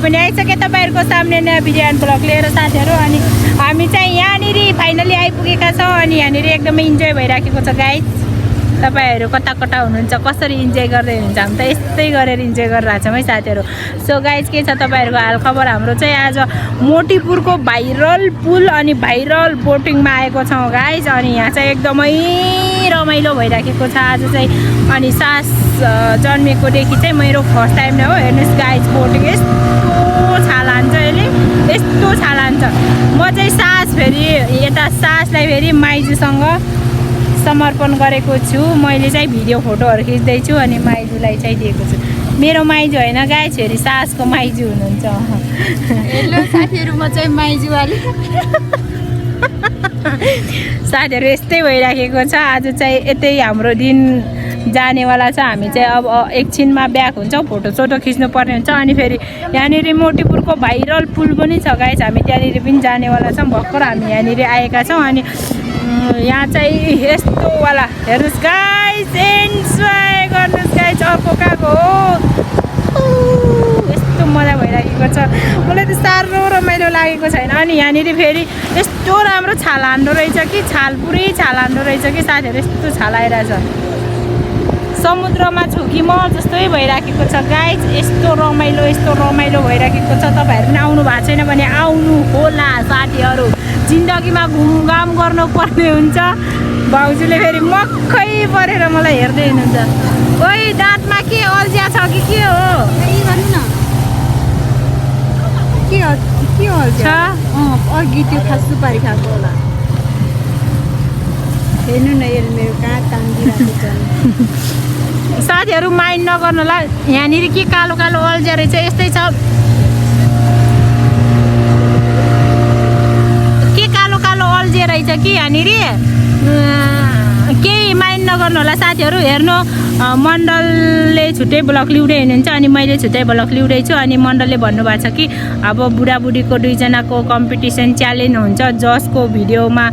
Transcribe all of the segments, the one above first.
पनि आइसके तपाईँहरूको सामने नयाँ भिडियो एन्ड ब्लग लिएर साथीहरू। अनि हामी चाहिँ यहाँनिर फाइनली आइपुगेका छौँ अनि यहाँनिर एकदमै इन्जोय भइराखेको छ गाइज। तपाईँहरू कता कता हुनुहुन्छ, कसरी इन्जोय गर्दै हुनुहुन्छ, हामी त यस्तै गरेर इन्जोय गरिरहेको छौँ है साथीहरू। सो गाइज के छ तपाईँहरूको हालखबर, हाम्रो चाहिँ आज मोतीपुरको भाइरल पुल अनि भाइरल बोटिङमा आएको छौँ गाइज। अनि यहाँ चाहिँ एकदमै रमाइलो भइराखेको छ आज चाहिँ। अनि सास जन्मेकोदेखि चाहिँ मेरो फर्स्ट टाइम नै हो। हेर्नुहोस् गाइज, बोटिङ यस्तो छाल हान्छ, यसले यस्तो छाल हान्छ। म चाहिँ सास फेरि यता सासलाई फेरि माइजूसँग समर्पण गरेको छु। मैले चाहिँ भिडियो फोटोहरू खिच्दैछु अनि माइजूलाई चाहिँ दिएको छु। मेरो माइजू होइन गाइज, फेरि सासको माइजू हुनुहुन्छ। हेलो साथीहरू, म चाहिँ माइजूवाली। साथीहरू यस्तै भइराखेको छ आज चाहिँ। यतै हाम्रो दिन जानेवाला छ। हामी चाहिँ अब एकछिनमा ब्याक हुन्छौँ, फोटोसोटो खिच्नु पर्ने हुन्छ। अनि फेरि यहाँनिर मोतीपुरको भाइरल पुल पनि छ गाइज, हामी त्यहाँनिर पनि जानेवाला छौँ। भर्खर हामी यहाँनिर आएका छौँ। अनि यहाँ चाहिँ यस्तोवाला हेर्नुहोस् गाइज, एन्जोय गर्नुहोस् गाइज। अर्को कहाँको हो, यस्तो मजा भइराखेको छ। मलाई त साह्रो रमाइलो लागेको छैन। अनि यहाँनिर फेरि यस्तो राम्रो छाल हान्दो रहेछ कि, छाल पुरै छाल हान्दो रहेछ कि साथीहरू, यस्तो छाल आइरहेछ। समुद्रमा छु कि म जस्तै भइराखेको छ गाइज। यस्तो रमाइलो भइराखेको छ। तपाईँहरू पनि आउनु भएको छैन भने आउनु होला साथीहरू। जिन्दगीमा घुमघाम गर्नुपर्ने हुन्छ। भाउजूले फेरि मक्खै परेर मलाई हेर्दै हुनुहुन्छ। ओइ दाँतमा के अल्झिया छ कि के हो? भन्नु न के अल्झिया अघि त्यो खास सुपारी खाएको होला। हेर्नु न यसले मेरो कहाँ तान्दिरहेको छ। साथीहरू माइन्ड नगर्नुला, यहाँनिर के कालो कालो अल्झिया रहेछ, यस्तै छ। के कालो कालो अल्झिया रहेछ कि यहाँनिर, केही माइन्ड नगर्नु होला साथीहरू। हेर्नु, मण्डलले छुट्टै ब्लग ल्याउँदै हुनुहुन्छ अनि मैले छुट्टै ब्लग ल्याउँदैछु। अनि मण्डलले भन्नुभएको छ कि अब बुढाबुढीको दुईजनाको कम्पिटिसन च्यालेन्ज हुन्छ, जसको भिडियोमा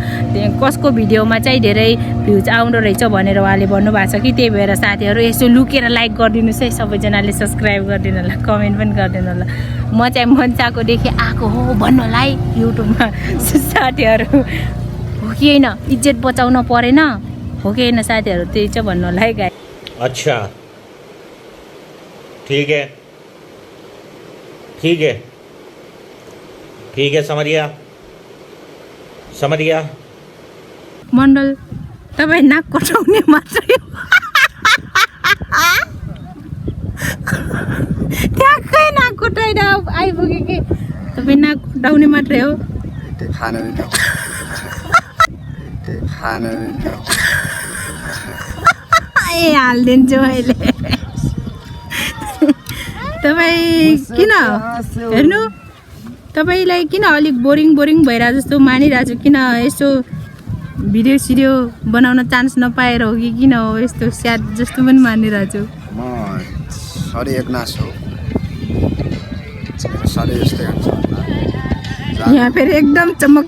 कसको भिडियोमा चाहिँ धेरै भ्युज आउँदो रहेछ भनेर उहाँले भन्नुभएको छ कि। त्यही भएर साथीहरू यसो लुकेर लाइक गरिदिनुहोस् है, सबैजनाले सब्सक्राइब गरिदिनु होला, कमेन्ट पनि गरिदिनु होला। म चाहिँ मन्चाकोदेखि आएको हो भन्नु होला है युट्युबमा साथीहरू। हो कि होइन, इज्जत बचाउन परेन, हो कि होइन साथीहरू, त्यही चाहिँ भन्नु होला है गाई। अच्छा ठीक है ठीक है ठीक है, समझ गया मण्डल तपाईँ नाक कटाउने मात्रै हो। ट्याक्कै नाक कटाएर आइपुग्यो कि तपाईँ नाक कटाउने मात्रै हो। ए हालिदिन्छु मैले। तपाईँ किन हेर्नु, तपाईँलाई किन अलिक बोरिङ भइरहेको जस्तो मानिरहेको छु, किन यस्तो भिडियो सिडियो बनाउन चान्स नपाएर हो कि किन हो यस्तो स्याड जस्तो पनि मानिरहेको छु। म सरी एकनाश हो, सरी यस्तै हुन्छ। यहाँ फेरि एकदम चमक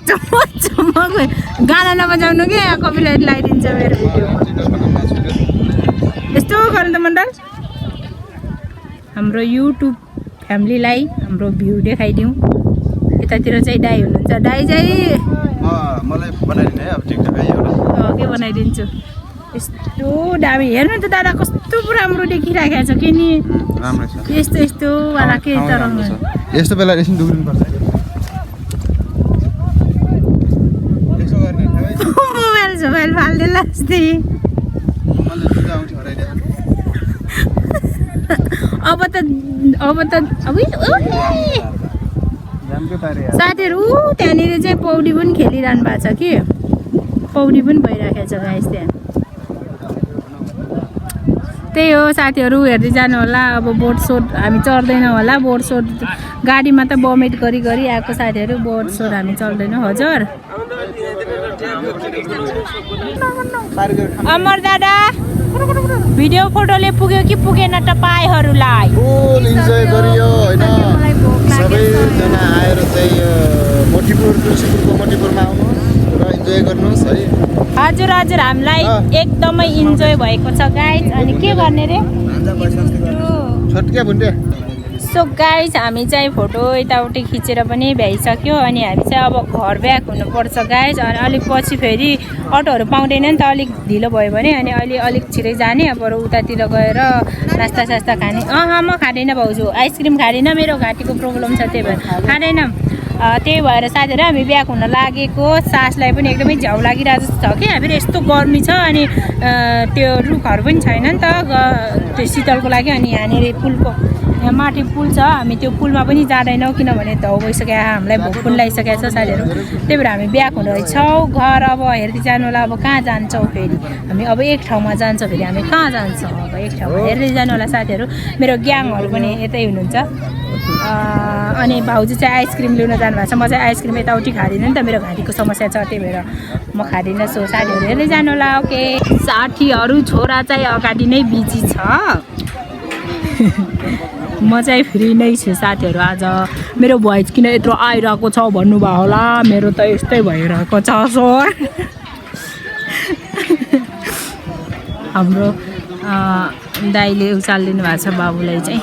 गाना नबजाउनु कि कपिराइट लगाइदिन्छ मेरो भिडियो। यस्तो गर्नु त मण्डल, हाम्रो युट्युब फ्यामिलीलाई हाम्रो भ्यू देखाइदिउँ। यतातिर चाहिँ दाई हुनुहुन्छ, दाई चाहिँ मलाई बनाइदिनु है अब टिकटक है एउटा। के बनाइदिन्छु। यस्तो दामी, हेर्नु त दादा कस्तो राम्रो देखिराखेको छ कि नि। राम्रो छ यस्तो वाला के चराउनु, यस्तो बेला एकछिन दुख्नुपर्छ। मोबाइल फाल्देला जस्तै। अब त साथीहरू त्यहाँनिर चाहिँ पौडी पनि खेलिरहनु भएको छ कि, पौडी पनि भइराखेको छ गाइस त्यहाँ। त्यही हो साथीहरू, हेर्दै जानु होला। अब बोट सोट हामी चढ्दैन होला, बोट सोट गाडीमा त बमिट गरी आएको साथीहरू, बोट सोट हामी चढ्दैनौँ। हजुर अमर दादा, भिडियो फोटोले पुग्यो कि पुगेन तपाईँहरूलाई? फुल इन्जोय गरियो होइन, सबैजना आएर चाहिँ मोतीपुर तुलसीपुरको मोतीपुरमा आउनुहोस् र इन्जोय गर्नुहोस् है। हजुर हामीलाई एकदमै इन्जोय भएको छ गाइज। अनि के गर्ने रे, छोटके भुन्टे सो गाइस हामी चाहिँ फोटो यताउति खिचेर पनि भ्याइसक्यो अनि हामी चाहिँ अब घर ब्याक हुनुपर्छ गाइस। अनि अलिक पछि फेरि अटोहरू पाउँदैन नि त, अलिक ढिलो भयो भने। अनि अहिले अलिक छिटै जाने, अब उतातिर गएर नास्ता सास्ता खाने। म खाँदैन भाउजू, आइसक्रिम खाँदैन, मेरो घाँटीको प्रब्लम छ त्यही भएर खाँदैन। त्यही भएर साथीहरू हामी ब्याक हुन लागेको। सासलाई पनि एकदमै झ्याउ लागिरहेको जस्तो छ कि, फेरि यस्तो गर्मी छ अनि त्यो रुखहरू पनि छैन नि त त्यो शीतलको लागि। अनि यहाँनिर पुलको यहाँ माथि पुल छ, हामी त्यो पुलमा पनि जाँदैनौँ किनभने धौ भइसक्यो, हामीलाई भोक पनि लागिसकेको छ साथीहरू। त्यही भएर हामी ब्याक हुँदैछौँ घर। अब हेर्दै जानु होला अब कहाँ जान्छौँ फेरि हामी, अब एक ठाउँमा जान्छौँ फेरि हामी कहाँ जान्छौँ अब एक ठाउँमा हेर्दै जानु होला साथीहरू। मेरो ग्याङहरू पनि यतै हुनुहुन्छ। अनि भाउजू चाहिँ आइसक्रिम ल्याउन जानुभएको छ, म चाहिँ आइसक्रिम यताउति खाँदिनँ नि त, मेरो घाँटीको समस्या छ त्यही भएर म खाँदिनँ। सो साथीहरू हेर्दै जानु होला। ओके साथीहरू छोरा चाहिँ अगाडि नै बिजी छ, म चाहिँ फ्री नै छु साथीहरू। आज मेरो भोइस किन यत्रो आइरहेको छ भन्नुभयो होला, मेरो त यस्तै भइरहेको छ सर। हाम्रो दाइले उचालिदिनु भएको छ बाबुलाई चाहिँ,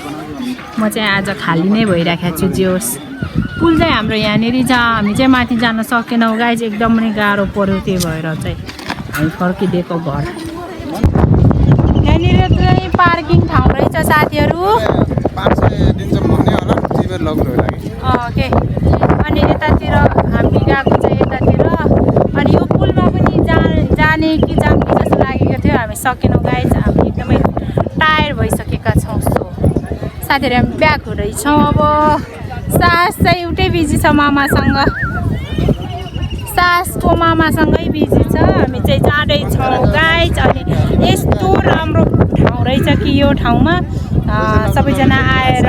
म चाहिँ आज खाली नै भइराखेको छु। जे होस् पुल चाहिँ हाम्रो यहाँनिर छ, हामी चाहिँ माथि जान सकेनौँ गाइज, एकदमै गाह्रो पऱ्यो त्यही भएर चाहिँ हामी फर्किदिएको घर। यहाँनिर चाहिँ पार्किङ ठाउँ रहेछ साथीहरू। ओके अनि यतातिर हामी गएको चाहिँ यतातिर। अनि यो पुलमा पनि जाने कि जस्तो लागेको थियो, हामी सकेनौँ गाइज, हामी एकदमै टायर भइसकेका छौँ। सो साथीहरू हामी ब्याक हुँदैछौँ। अब सास चाहिँ एउटै बिजी छ मामासँग, सासको मामासँगै बिजी छ, हामी चाहिँ जाँदैछौँ गाइज। अनि यस्तो राम्रो ठाउँ रहेछ कि यो ठाउँमा सबैजना आएर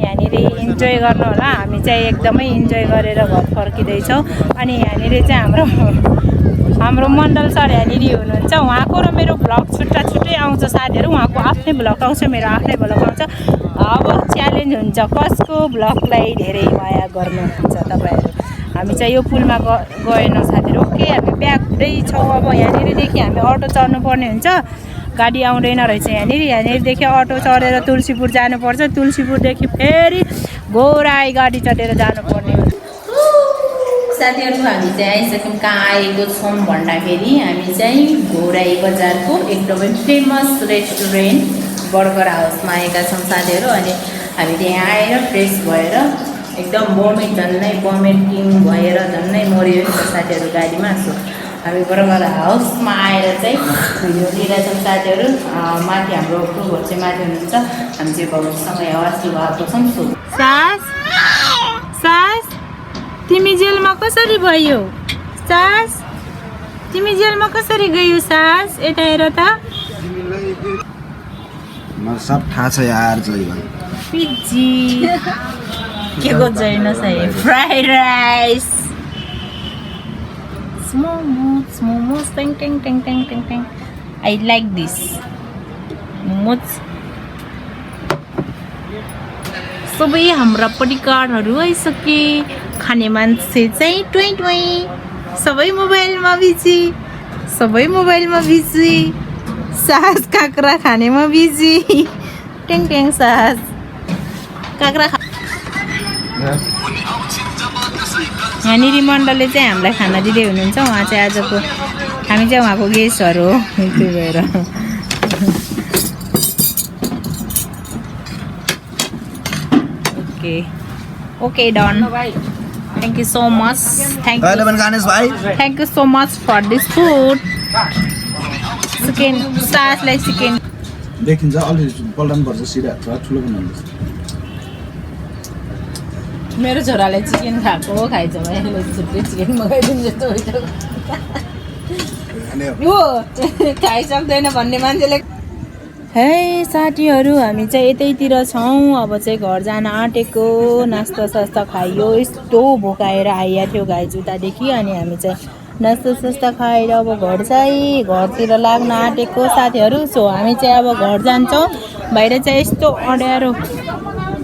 यहाँनिर इन्जोय गर्नु होला। हामी चाहिँ एकदमै इन्जोय गरेर घर फर्किँदैछौँ। अनि यहाँनिर चाहिँ हाम्रो मण्डल सर यहाँनिर हुनुहुन्छ, उहाँको र मेरो भ्लग छुट्टा छुट्टै आउँछ साथीहरू। उहाँको आफ्नै भ्लग आउँछ, मेरो आफ्नै भ्लग आउँछ। अब च्यालेन्ज हुन्छ कसको भ्लगलाई धेरै माया गर्नुहुन्छ तपाईँहरू। हामी चाहिँ यो पुलमा गएनौँ साथीहरू। ओके हामी ब्याक हुँदैछौँ। अब यहाँनिरदेखि हामी अटो चढ्नुपर्ने हुन्छ, गाडी आउँदैन रहेछ यहाँनिरदेखि अटो चढेर तुलसीपुर जानुपर्छ, तुलसीपुरदेखि फेरि घोराई गाडी चढेर जानुपर्ने हुन्छ साथीहरू। हामी चाहिँ आइसक्यौँ। कहाँ आएको छौँ भन्दाखेरि हामी चाहिँ घोराई बजारको एकदमै फेमस रेस्टुरेन्ट बर्गर हाउसमा आएका छौँ साथीहरू। अनि हामी त्यहाँ आएर फ्रेस भएर एकदम भोमिटिङ भएर झन्नै मऱ्यो नि त साथीहरू गाडीमा। सो हामी बर्गर हाउसमा आएर चाहिँ भिडियो लिइरहेछौँ साथीहरू। माथि हाम्रो क्रुहरू चाहिँ माथि हुनुहुन्छ, हामी चाहिँ भाउजूसँग आवाज लगाएको छौँ। सो सास तिमी जेलमा कसरी भयो? सास तिमी जेलमा कसरी गयौ? सास यता हेर त, मलाई सब थाहा छ यार। जय भाइ पिज्जी के को छैन सही, फ्राइड राइस, मोमोज टेङ टेङ टेङ टेङ टेङ टेङ। I like this momos. सबै हाम्रा परिकारहरू आइसके, खाने मान्छे चाहिँ ट्वाइ ट्वाइ, सबै मोबाइलमा बिजी, सबै मोबाइलमा बिजी। सास काँक्रा खानेमा बिजी, टेङ टेङ सास काँक्रा यहाँनिर मण्डलले चाहिँ हामीलाई खाना दिँदै हुनुहुन्छ। उहाँ चाहिँ आजको हामी चाहिँ उहाँको गेस्टहरू हो, त्यही भएर okay okay done. Thank you so much, thank you so much for this food. Chicken सासलाई चिकन देखिन्छ, अलि पल्टाउनु पर्छ, सिधा ठुलो पनि हुन्छ। मेरो छोराले चिकन खाएको खाइछ भने छुट्टै चिकन मगाइदिनु जस्तो हो, खाइसक्दैन भन्ने मान्छेले। है साथीहरू हामी चाहिँ यतैतिर छौँ। अब चाहिँ घर जान आँटेको, नास्ता सास्ता खाइयो, यस्तो भोकाएर आइएको थियो गाई जुत्तादेखि। अनि हामी चाहिँ नास्ता सास्ता खाएर अब घरतिर लाग्न आँटेको साथीहरू। सो हामी चाहिँ अब घर जान्छौँ। बाहिर चाहिँ यस्तो अँध्यारो,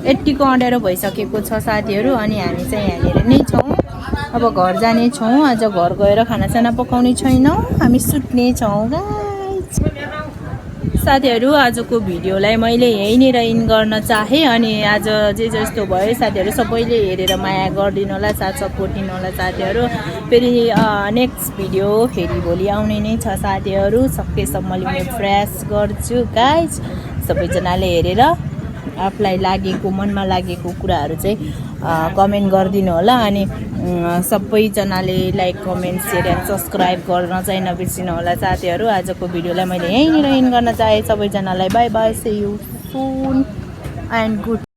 यत्तिको अँध्यारो भइसकेको छ साथीहरू। अनि हामी चाहिँ यहाँनिर नै छौँ, अब घर जाने छौँ। आज घर गएर खानासाना पकाउने छैनौँ, हामी सुत्ने छौँ गाइस। साथीहरू आजको भिडियोलाई मैले यहीँनिर इन गर्न चाहेँ अनि आज जे जस्तो भयो साथीहरू सबैले हेरेर माया गरिदिनु होला साथ सपोर्ट दिनु होला साथीहरू फेरि नेक्स्ट भिडियो फेरि भोलि आउने नै छ साथीहरू सकेसम्म मैले प्रयास गर्छु गाइज सबैजनाले हेरेर आफूलाई लागेको मनमा लागेको कुराहरू चाहिँ कमेन्ट गरिदिनु होला अनि सबैजनाले like comment share and subscribe गर्न चाहिँ नबिर्सिनु होला साथीहरू आजको भिडियोलाई मैले यहीँनिर इन गर्न चाहेँ सबैजनालाई bye bye see you soon and good